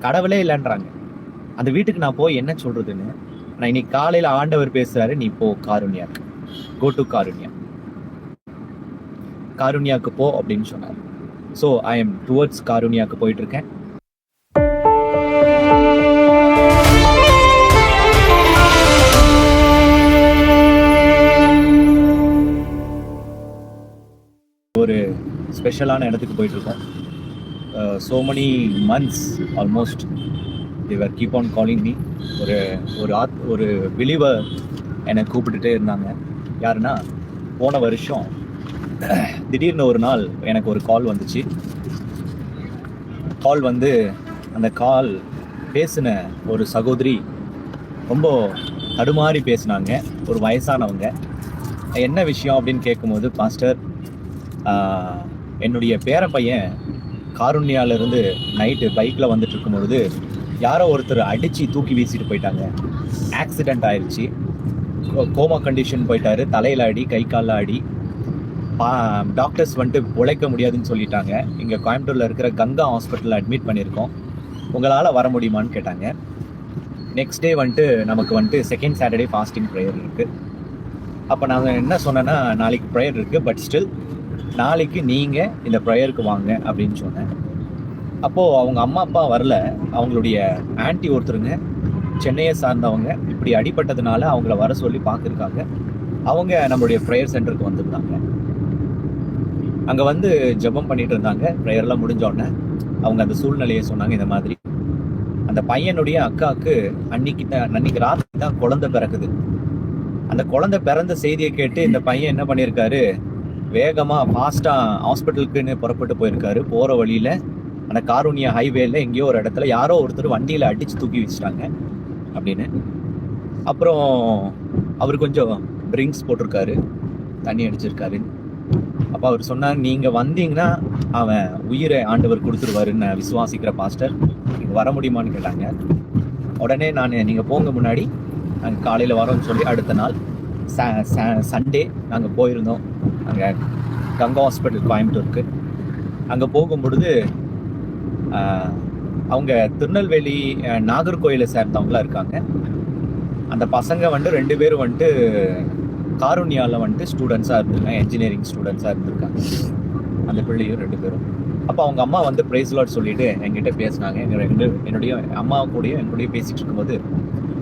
கடவுளே இல்லைன்றாங்க. அந்த வீட்டுக்கு நான் போய் என்ன சொல்றதுன்னு, நான் இன்னைக்கு காலையில ஆண்டவர் பேசுறாரு, நீ போ காருண்யாக்கு, கோ டு காருண்யா, காருண்யாக்கு போ அப்படின்னு சொன்னார். ஸோ ஐ எம் டுவர்ட்ஸ் காருண்யாக்கு போயிட்டு இருக்கேன். ஒரு ஸ்பெஷலான இடத்துக்கு போயிட்டு இருக்கோம். so many months almost they were keep on calling me. ஒரு பிலீவர் என்னை கூப்பிட்டுட்டே இருந்தாங்க. யாருன்னா, போன வருஷம் திடீர்னு ஒரு நாள் எனக்கு ஒரு கால் வந்துச்சு. கால் வந்து அந்த கால் பேசின ஒரு சகோதரி ரொம்ப தடுமாறி பேசினாங்க. ஒரு வயசானவங்க. என்ன விஷயம் அப்படின்னு கேட்கும்போது, பாஸ்டர், என்னுடைய பேர பையன் காருண்யாவிலேருந்து நைட்டு பைக்கில் வந்துட்டு இருக்கும்பொழுது யாரோ ஒருத்தர் அடித்து தூக்கி வீசிட்டு போயிட்டாங்க. ஆக்சிடெண்ட் ஆயிடுச்சு. கோமா கண்டிஷன் போயிட்டாரு. தலையில் அடி, கை காலில் அடி. டாக்டர்ஸ் வந்துட்டு உழைக்க முடியாதுன்னு சொல்லிட்டாங்க. இங்கே கோயம்புத்தூரில் இருக்கிற கங்கா ஹாஸ்பிட்டலில் அட்மிட் பண்ணியிருக்கோம். உங்களால் வர முடியுமான்னு கேட்டாங்க. நெக்ஸ்ட் டே வந்துட்டு நமக்கு வந்துட்டு செகண்ட் சாட்டர்டே ஃபாஸ்டிங் ப்ரேயர் இருக்குது. அப்போ நாங்கள் என்ன சொன்னேன்னா, நாளைக்கு ப்ரேயர் இருக்குது, பட் ஸ்டில் நாளைக்கு நீங்கள் இந்த ப்ரேயருக்கு வாங்க அப்படின்னு சொன்னேன். அப்போது அவங்க அம்மா அப்பா வரல. அவங்களுடைய ஆன்ட்டி ஒருத்தருங்க சென்னையை சார்ந்தவங்க இப்படி அடிபட்டதுனால அவங்கள வர சொல்லி பார்த்துருக்காங்க. அவங்க நம்மளுடைய ப்ரேயர் சென்டருக்கு வந்திருந்தாங்க. அங்கே வந்து ஜெபம் பண்ணிட்டு இருந்தாங்க. ப்ரேயர்லாம் முடிஞ்சோடனே அவங்க அந்த சூழ்நிலையை சொன்னாங்க. இந்த மாதிரி அந்த பையனுடைய அக்காவுக்கு அன்னைக்கு ராத்திரி தான் குழந்தை பிறக்குது. அந்த குழந்தை பிறந்த செய்தியை கேட்டு இந்த பையன் என்ன பண்ணியிருக்காரு, வேகமாக ஃபாஸ்ட்டாக ஹாஸ்பிட்டலுக்குன்னு புறப்பட்டு போயிருக்காரு. போகிற வழியில் அந்த காருண்யா ஹைவேல எங்கேயோ ஒரு இடத்துல யாரோ ஒருத்தர் வண்டியில் அடித்து தூக்கி வச்சுட்டாங்க அப்படின்னு. அப்புறம் அவர் கொஞ்சம் ட்ரிங்க்ஸ் போட்டிருக்காரு, தண்ணி அடிச்சிருக்காரு. அப்போ அவர் சொன்னார், நீங்கள் வந்தீங்கன்னா அவன் உயிரை ஆண்டவர் கொடுத்துருவாருன்னு நான் விசுவாசிக்கிற பாஸ்டர், நீங்கள் வர முடியுமான்னு கேட்டாங்க. உடனே நான், நீங்கள் போங்க முன்னாடி, நாங்கள் காலையில் வரோன்னு சொல்லி அடுத்த நாள் சண்டே நாங்கள் போயிருந்தோம் அங்கே கங்கா ஹாஸ்பிட்டல் கோயம்புத்தூருக்கு. அங்கே போகும்பொழுது அவங்க திருநெல்வேலி நாகர்கோயிலை சேர்ந்தவங்களாம் இருக்காங்க. அந்த பசங்க வந்துட்டு 2 பேரும் வந்துட்டு காருண்யாவில் வந்துட்டு ஸ்டூடெண்ட்ஸாக இருந்திருக்காங்க, என்ஜினியரிங் ஸ்டூடெண்ட்ஸாக இருந்திருக்காங்க அந்த பிள்ளையும் 2 பேரும். அப்போ அவங்க அம்மா வந்து பிரைஸ் லார்ட் சொல்லிட்டு என்கிட்ட பேசினாங்க. என்னுடைய அம்மா கூடயும் என்னுடைய பேசிகிட்டு இருக்கும்போது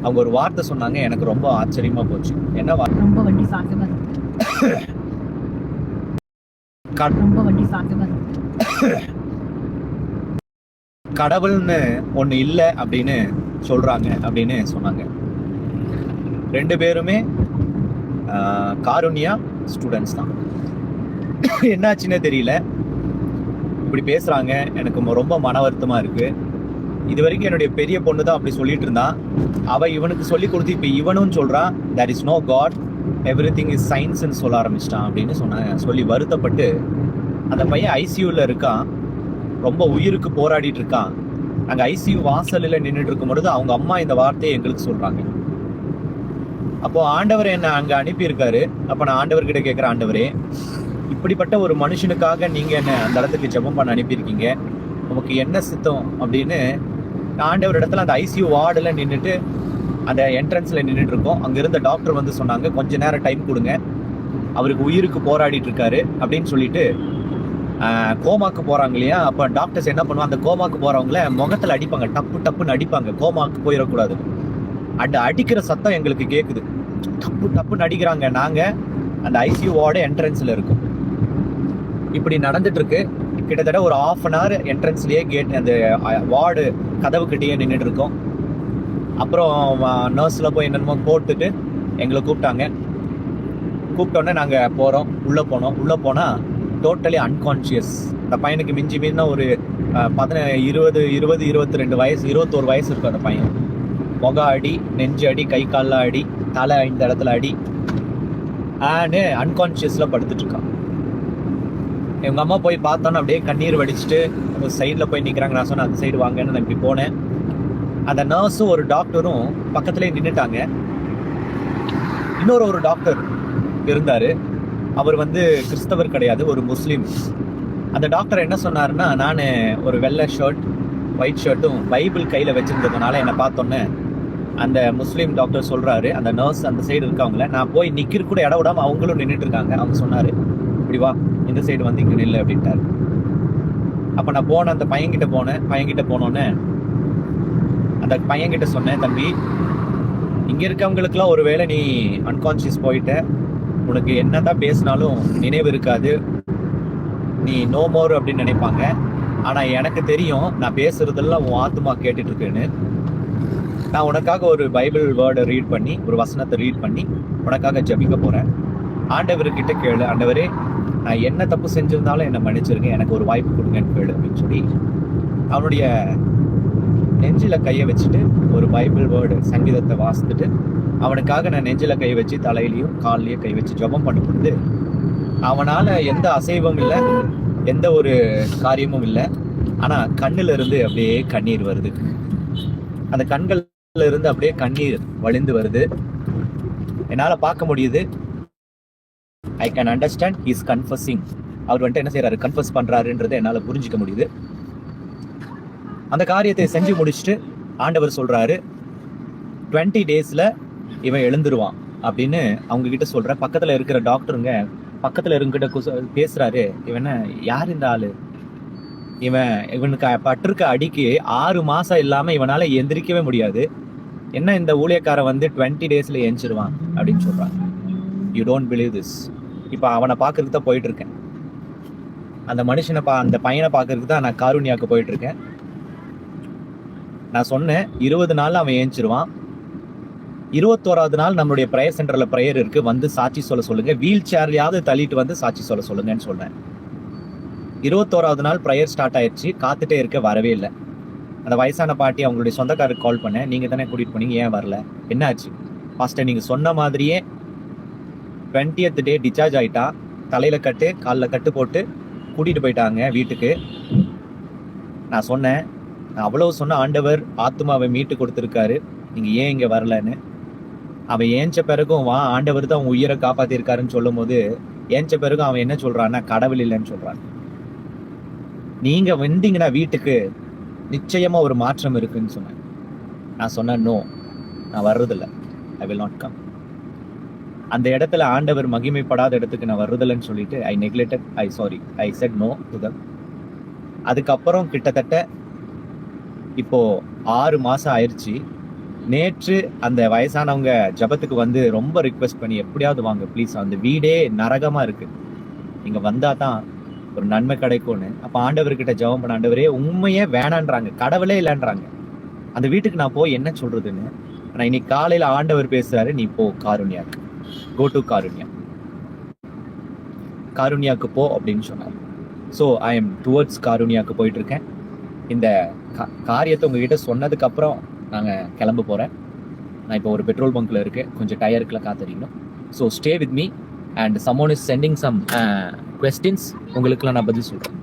அவங்க ஒரு வார்த்தை சொன்னாங்க. எனக்கு ரொம்ப ஆச்சரியமாக போச்சு. என்ன வார்த்தை? ரொம்ப வண்டி சாப்பிட்டு கடவுள்னு ஒன்று இல்லை அப்படின்னு சொல்கிறாங்க அப்படின்னு சொன்னாங்க. 2 பேருமே காருண்யா ஸ்டூடெண்ட்ஸ் தான். என்னாச்சுன்னே தெரியல, இப்படி பேசுகிறாங்க. எனக்கு ரொம்ப மன வருத்தமாக இருக்குது. இது வரைக்கும் என்னுடைய பெரிய பொண்ணு தான் அப்படி சொல்லிட்டு இருந்தான். அவள் இவனுக்கு சொல்லி கொடுத்து இப்போ இவனும் சொல்கிறான், there is no God, everything is science-ன்னு சொல்ல ஆரம்பிச்சிட்டான் அப்படின்னு சொல்லி வருத்தப்பட்டு அந்த பையன் ஐசியூவில் இருக்கான். ரொம்ப உயிருக்கு போராடிட்டு இருக்கான். நாங்கள் ஐசியூ வாசலில் நின்றுட்டு இருக்கும் பொழுது அவங்க அம்மா இந்த வார்த்தையை எங்களுக்கு சொல்கிறாங்க. அப்போது ஆண்டவர் என்னை அங்கே அனுப்பியிருக்காரு. அப்போ நான் ஆண்டவர்கிட்ட கேட்குறேன், ஆண்டவரே, இப்படிப்பட்ட ஒரு மனுஷனுக்காக நீங்கள் என்ன அந்த இடத்துக்கு ஜெபம் பண்ண அனுப்பியிருக்கீங்க, நமக்கு என்ன சித்தம் அப்படின்னு ஆண்டவர் இடத்துல அந்த ஐசியூ வார்டில் நின்றுட்டு அந்த என்ட்ரன்ஸில் நின்றுட்டு இருக்கோம். அங்கே இருந்த டாக்டர் வந்து சொன்னாங்க, கொஞ்ச நேரம் டைம் கொடுங்க, அவருக்கு உயிருக்கு போராடிட்டு இருக்காரு அப்படின்னு சொல்லிட்டு கோமாக்கு போகிறாங்க இல்லையா. அப்போ டாக்டர்ஸ் என்ன பண்ணுவாங்க, அந்த கோமாக்கு போகிறவங்கள முகத்தில் அடிப்பாங்க, டப்புன்னு அடிப்பாங்க, கோமாக்கு போயிடக்கூடாது. அடிக்கிற சத்தம் எங்களுக்கு கேட்குது, டப்புன்னு அடிக்கிறாங்க. நாங்கள் அந்த ஐசியூ வார்டு என்ட்ரன்ஸில் இருக்கோம். இப்படி நடந்துட்டு இருக்கு. கிட்டத்தட்ட ஒரு 1/2 an hour என்ட்ரன்ஸ்லேயே கேட் அந்த வார்டு கதவுக்கிட்டேயே நின்றுட்டு இருக்கோம். அப்புறம் நர்ஸில் போய் என்னென்னமோ போட்டுட்டு எங்களை கூப்பிட்டாங்க. கூப்பிட்டோன்னே நாங்கள் போகிறோம். உள்ளே போனால் டோட்டலி அன்கான்ஷியஸ். அந்த பையனுக்கு மிஞ்சி மீறினா ஒரு 22 வயசு, 21 வயசு இருக்கும் அந்த பையன். முக அடி, நெஞ்சு அடி, கை காலில் அடி, தலை இந்த இடத்துல அடி, அன்கான்ஷியஸில் படுத்துட்டு இருக்கான். எங்கள் அம்மா போய் பார்த்தோன்னா அப்படியே கண்ணீர் வடிச்சுட்டு ஒரு சைடில் போய் நிற்கிறாங்க. நான் சொன்னேன், அந்த சைடு வாங்கன்னு. நான் இப்படி போனேன். அந்த நர்ஸும் ஒரு டாக்டரும் பக்கத்துலேயே நின்றுட்டாங்க. இன்னொரு டாக்டர் இருந்தார். அவர் வந்து கிறிஸ்தவர் கிடையாது, ஒரு முஸ்லீம். அந்த டாக்டர் என்ன சொன்னாருன்னா, நான் ஒரு வெள்ளை ஷர்ட், ஒயிட் ஷர்ட்டும் பைபிள் கையில் வச்சிருந்ததுனால என்னை பார்த்தோன்னே அந்த முஸ்லீம் டாக்டர் சொல்கிறாரு, அந்த நர்ஸ் அந்த சைடு இருக்கவங்கள, நான் போய் நிற்கிற கூட இடம் விடாமல் அவங்களும் நின்றுட்டு இருக்காங்க. அவங்க சொன்னார், இப்படி வா இந்த சைடு வந்து இங்கே நில்லு அப்படின்ட்டாரு. அப்போ நான் போனேன், அந்த பையன்கிட்ட போனோன்னே அந்த பையன்கிட்ட சொன்னேன், தம்பி இங்கே இருக்கவங்களுக்குலாம் ஒருவேளை நீ அன்கான்ஷியஸ் போயிட்ட, உனக்கு என்னதான் பேசினாலும் நினைவு இருக்காது, நீ நோ மோர் அப்படின்னு நினைப்பாங்க. ஆனால் எனக்கு தெரியும் நான் பேசுறதெல்லாம் உன் ஆத்மா கேட்டுட்டு இருக்கேன்னு. நான் உனக்காக ஒரு பைபிள் வேர்டை ரீட் பண்ணி, ஒரு வசனத்தை ரீட் பண்ணி உனக்காக ஜபிக்க போகிறேன். ஆண்டவர்கிட்ட கேளு, ஆண்டவரே நான் என்ன தப்பு செஞ்சிருந்தாலும் என்னை மன்னிச்சிருங்க, எனக்கு ஒரு வாய்ப்பு கொடுங்கன்னு கேளு அப்படின்னு சொல்லி அவனுடைய நெஞ்சில் கையை வச்சுட்டு ஒரு பைபிள் வேர்டு சங்கீதத்தை வாசித்துட்டு அவனுக்காக நான் நெஞ்சில் கை வச்சு தலையிலையும் கால்லையும் கை வச்சு ஜபம் பண்ணும்பொழுது அவனால் எந்த அசைவும் இல்லை, எந்த ஒரு காரியமும் இல்லை. ஆனால் கண்ணில் இருந்து அப்படியே கண்ணீர் வருது. அந்த கண்கள்ல இருந்து அப்படியே கண்ணீர் வழிந்து வருது. என்னால் பார்க்க முடியுது. I can understand is confusing. அவர் வந்துட்டு என்ன செய்யறாரு, கன்ஃபஸ் பண்றாருன்றதை என்னால் புரிஞ்சிக்க முடியுது. அந்த காரியத்தை செஞ்சு முடிச்சுட்டு ஆண்டவர் சொல்றாரு, 20 daysல இவன் எழுந்துருவான் அப்படின்னு அவங்க கிட்ட சொல்ற. பக்கத்துல இருக்கிற டாக்டருங்க பக்கத்துல இருக்கிட்ட பேசுறாரு, இவன் யார் இந்த ஆளு, இவனுக்கு பட்டிருக்க அடிக்கு 6 மாசம் இல்லாம இவனால எந்திரிக்கவே முடியாது, என்ன இந்த ஊழியக்காரன் வந்து 20 daysல எந்திரிச்சிருவான் அப்படின்னு சொல்றாங்க. You don't believe this. இப்போ அவனை பார்க்கறதுக்கு தான் போயிட்டு இருக்கேன். அந்த மனுஷனை அந்த பையனை பார்க்கறதுக்கு தான் நான் காருண்யாவுக்கு போயிட்டு இருக்கேன். நான் சொன்னேன் 20 நாள் அவன் ஏஞ்சிருவான். 21வது நாள் நம்மளுடைய ப்ரேயர் சென்டர்ல ப்ரேயர் இருக்கு, வந்து சாட்சி சொல்ல சொல்லுங்க, வீல் சேர்லையாவது தள்ளிட்டு வந்து சாட்சி சொல்ல சொல்லுங்கன்னு சொன்னேன். 21வது நாள் ப்ரேயர் ஸ்டார்ட் ஆயிடுச்சு. காத்துட்டே இருக்க, வரவே இல்லை. அந்த வயசான பாட்டி அவங்களுடைய சொந்தக்காரருக்கு கால் பண்ணேன், நீங்க தானே கூட்டிட்டு போனீங்க, ஏன் வரல, என்ன ஆச்சு? பாஸ்டர் நீங்க சொன்ன மாதிரியே 20th day டிஸ்சார்ஜ் ஆயிட்டா, தலையில கட்டு காலில் கட்டு போட்டு கூட்டிட்டு போயிட்டாங்க வீட்டுக்கு. நான் சொன்னேன், நான் அவ்வளவு சொன்ன ஆண்டவர் ஆத்மாவை மீட்டு கொடுத்துருக்காரு, நீங்க ஏன் இங்க வரலன்னு. அவன் ஏஞ்ச பிறகும் வா ஆண்டவர் தான் உன் உயிரை காப்பாத்திருக்காருன்னு சொல்லும் போது ஏஞ்ச பிறகும் அவன் என்ன சொல்றான்னா கடவுள் இல்லைன்னு சொல்றான். நீங்க வந்தீங்கன்னா வீட்டுக்கு நிச்சயமா ஒரு மாற்றம் இருக்குன்னு சொன்னேன். நான் சொன்னேன், நோ நான் வர்றதில்லை, ஐ வில் நாட் கம். அந்த இடத்துல ஆண்டவர் மகிமைப்படாத இடத்துக்கு நான் வர்றதில்லைன்னு சொல்லிட்டு I said no to them. அதுக்கப்புறம் கிட்டத்தட்ட இப்போ 6 மாசம் ஆயிடுச்சு. நேற்று அந்த வயசானவங்க ஜபத்துக்கு வந்து ரொம்ப ரிக்வெஸ்ட் பண்ணி எப்படியாவது வாங்க ப்ளீஸ், அந்த வீடே நரகமா இருக்கு, இங்க வந்தா தான் ஒரு நன்மை கிடைக்கும்னு. அப்ப ஆண்டவர்கிட்ட ஜபம் பண்ண, ஆண்டவரே உண்மையே வேணான்றாங்க, கடவுளே இல்லைன்றாங்க, அந்த வீட்டுக்கு நான் போய் என்ன சொல்றதுன்னு. ஆனா இன்னைக்கு காலையில ஆண்டவர் பேசுறாரு, நீ போ காருண்யாக்கு, கோ டு காருண்யாக்கு போ அப்படின்னு சொன்னார். ஸோ ஐ எம் டுவர்ட்ஸ் காருண்யாக்கு போயிட்டு இருக்கேன். இந்த காரியத்தை உங்ககிட்ட சொன்னதுக்கு அப்புறம் நாங்கள் கிளம்ப போகிறேன். நான் இப்போ ஒரு பெட்ரோல் பங்க்கில் இருக்கேன், கொஞ்சம் டயருக்குலாம் காத்திருக்கணும். So stay with me and someone is sending some questions, உங்களுக்குலாம் நான் பதில் சொல்கிறேன்.